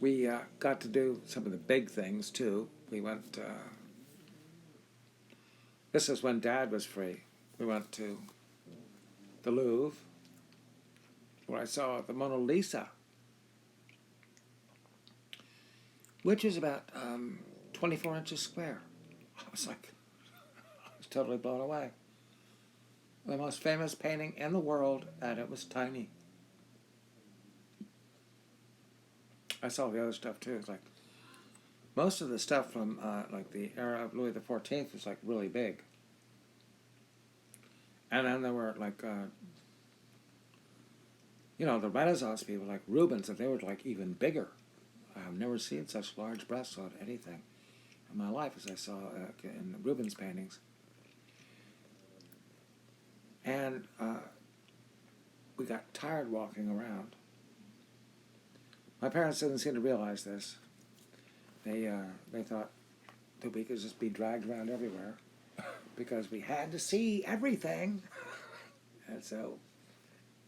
We got to do some of the big things too. We went. This is when Dad was free. We went to the Louvre, where I saw the Mona Lisa, which is about 24 inches square. I was totally blown away. The most famous painting in the world, and it was tiny. I saw the other stuff too. It's like most of the stuff from like the era of Louis XIV was like really big, and then there were like the Renaissance people like Rubens, and they were like even bigger. I've never seen such large breasts on anything in my life as I saw in Rubens paintings. And we got tired walking around. My parents didn't seem to realize this. They thought that we could just be dragged around everywhere because we had to see everything. And so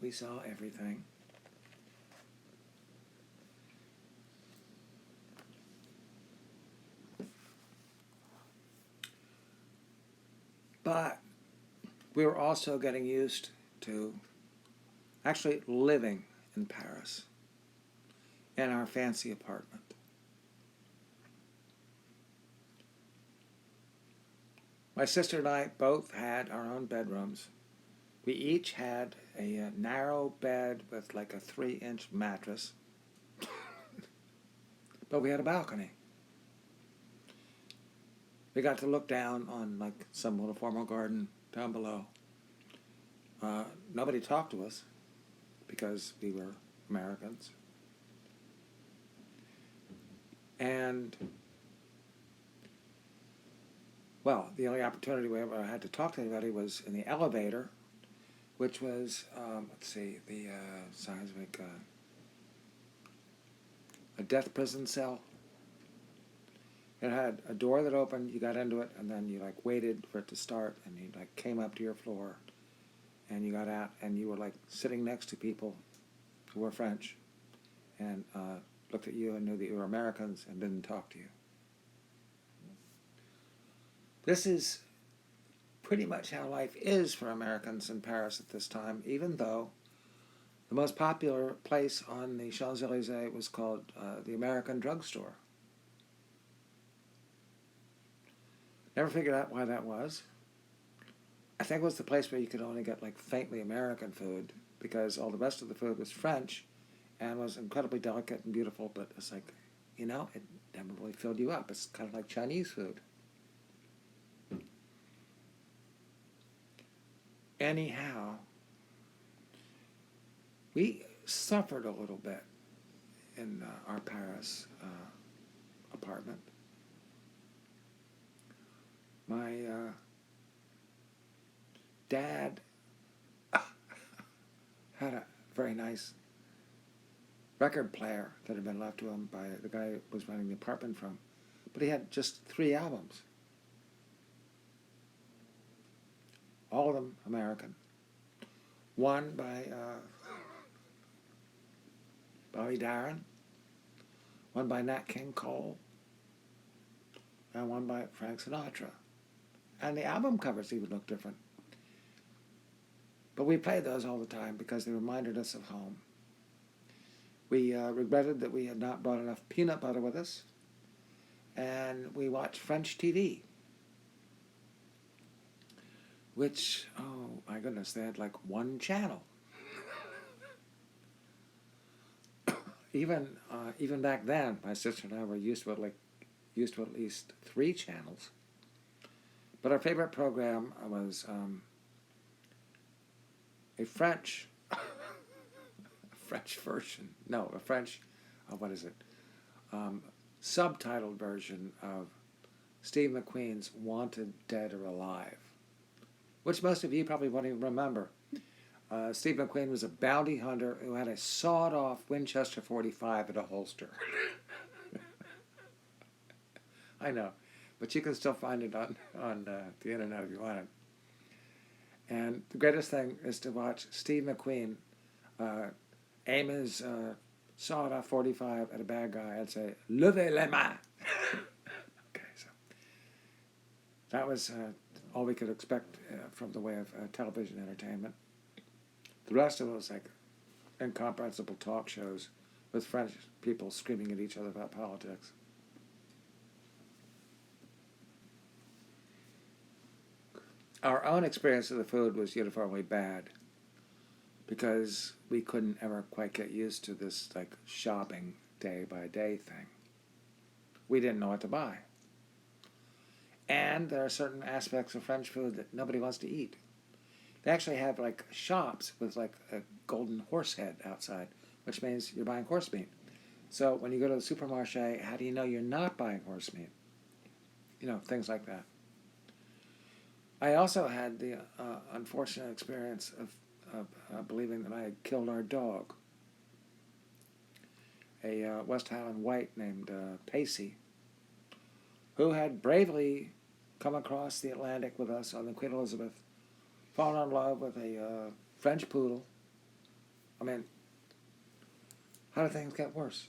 we saw everything. But we were also getting used to actually living in Paris in our fancy apartment. My sister and I both had our own bedrooms. We each had a narrow bed with like a 3-inch mattress, but we had a balcony. We got to look down on like some little formal garden down below. Nobody talked to us because we were Americans. And, well, the only opportunity we ever had to talk to anybody was in the elevator, which was, the size of like a death prison cell. It had a door that opened, you got into it, and then you like waited for it to start, and you like came up to your floor, and you got out, and you were like sitting next to people who were French, and looked at you and knew that you were Americans and didn't talk to you. This is pretty much how life is for Americans in Paris at this time, even though the most popular place on the Champs-Élysées was called the American Drugstore. Never figured out why that was. I think it was the place where you could only get like faintly American food because all the rest of the food was French and was incredibly delicate and beautiful, but it's like, it never really filled you up. It's kind of like Chinese food. Anyhow, we suffered a little bit in our Paris apartment. My dad had a very nice record player that had been left to him by the guy who was renting the apartment from, but he had just 3 albums. All of them American. One by Bobby Darin, one by Nat King Cole, and one by Frank Sinatra. And the album covers even look different. But we played those all the time because they reminded us of home. We regretted that we had not brought enough peanut butter with us, and we watched French TV, which, oh my goodness, they had like 1 channel. Even back then, my sister and I were used to at least 3 channels. But our favorite program was a French version. No, a French, subtitled version of Steve McQueen's Wanted, Dead or Alive, which most of you probably won't even remember. Steve McQueen was a bounty hunter who had a sawed-off Winchester .45 in a holster. I know, but you can still find it on the internet if you want it. And the greatest thing is to watch Steve McQueen aim his saw a 45 at a bad guy, I'd say, levez les mains. Okay, so that was all we could expect from the way of television entertainment. The rest of it was like incomprehensible talk shows with French people screaming at each other about politics. Our own experience of the food was uniformly bad because we couldn't ever quite get used to this like shopping day by day thing. We didn't know what to buy. And there are certain aspects of French food that nobody wants to eat. They actually have like shops with like a golden horse head outside, which means you're buying horse meat. So when you go to the supermarché, how do you know you're not buying horse meat? You know, things like that. I also had the unfortunate experience of believing that I had killed our dog, a West Highland White named Pacey, who had bravely come across the Atlantic with us on the Queen Elizabeth, fallen in love with a French poodle. I mean, how do things get worse?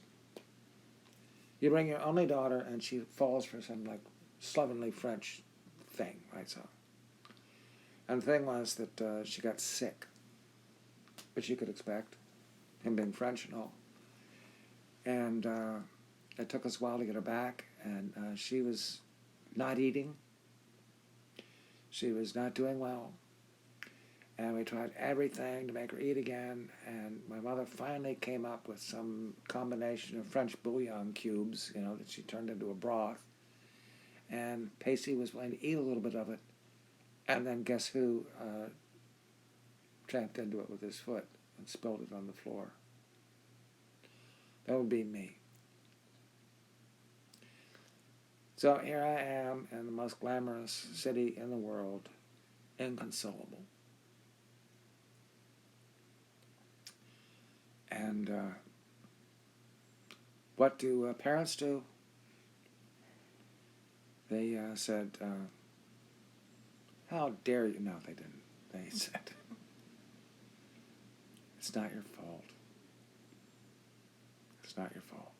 You bring your only daughter and she falls for some like slovenly French thing, right? So, and the thing was that she got sick, which you could expect, him being French and all. And it took us a while to get her back, and she was not eating. She was not doing well. And we tried everything to make her eat again, and my mother finally came up with some combination of French bouillon cubes, you know, that she turned into a broth. And Pacey was willing to eat a little bit of it, and then guess who tramped into it with his foot and spilled it on the floor? That would be me. So here I am in the most glamorous city in the world, inconsolable. And what do parents do? They said, how dare you? No, they didn't. They said, it's not your fault. It's not your fault.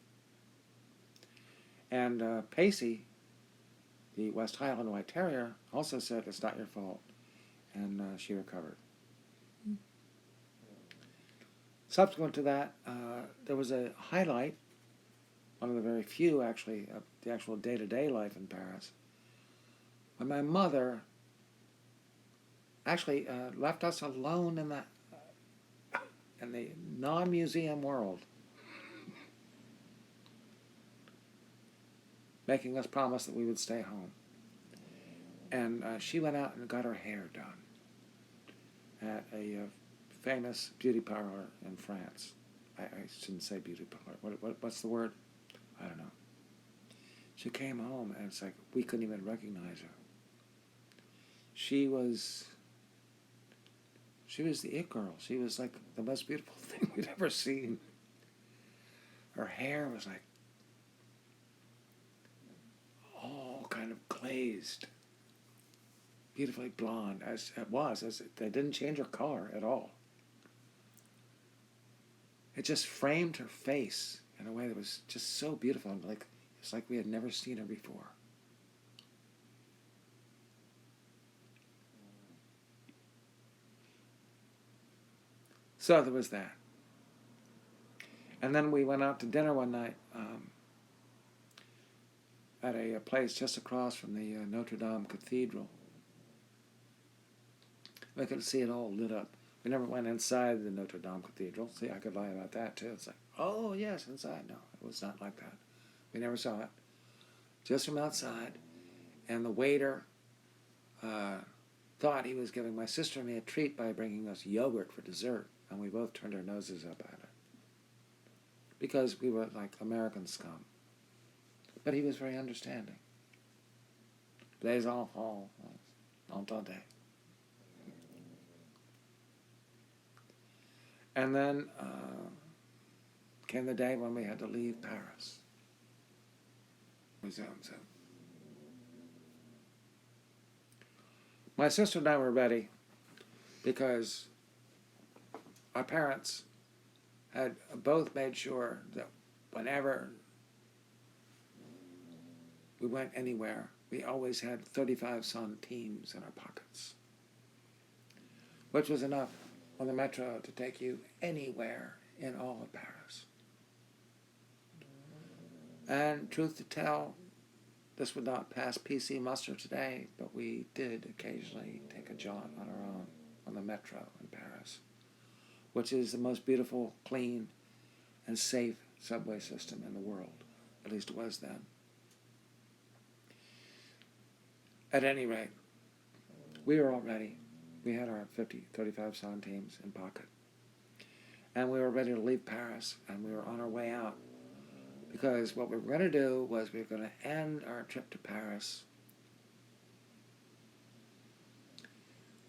And Pacey, the West Highland White Terrier, also said, it's not your fault. And she recovered. Subsequent to that, there was a highlight, one of the very few actually, of the actual day-to-day life in Paris, when my mother actually left us alone in the non-museum world, making us promise that we would stay home. And she went out and got her hair done at a famous beauty parlor in France. I shouldn't say beauty parlor. What's the word? I don't know. She came home and it's like we couldn't even recognize her. She was the it girl. She was like the most beautiful thing we'd ever seen. Her hair was like all kind of glazed, beautifully blonde as it was. They didn't change her color at all. It just framed her face in a way that was just so beautiful. And like it's like we had never seen her before. So there was that. And then we went out to dinner one night at a place just across from the Notre Dame Cathedral. We could see it all lit up. We never went inside the Notre Dame Cathedral. See, I could lie about that too. It's like, oh yes, inside. No, it was not like that. We never saw it. Just from outside. And the waiter thought he was giving my sister and me a treat by bringing us yogurt for dessert. And we both turned our noses up at it. Because we were like American scum. But he was very understanding. Les enfants, entendez. And then came the day when we had to leave Paris. My sister and I were ready because our parents had both made sure that whenever we went anywhere, we always had 35 centimes in our pockets, which was enough on the metro to take you anywhere in all of Paris. And truth to tell, this would not pass PC muster today, but we did occasionally take a jaunt on our own on the metro in Paris, which is the most beautiful, clean, and safe subway system in the world. At least it was then. At any rate, we were all ready. We had our 35 centimes in pocket. And we were ready to leave Paris, and we were on our way out. Because what we were going to do was we were going to end our trip to Paris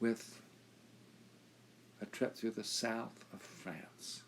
with a trip through the south of France.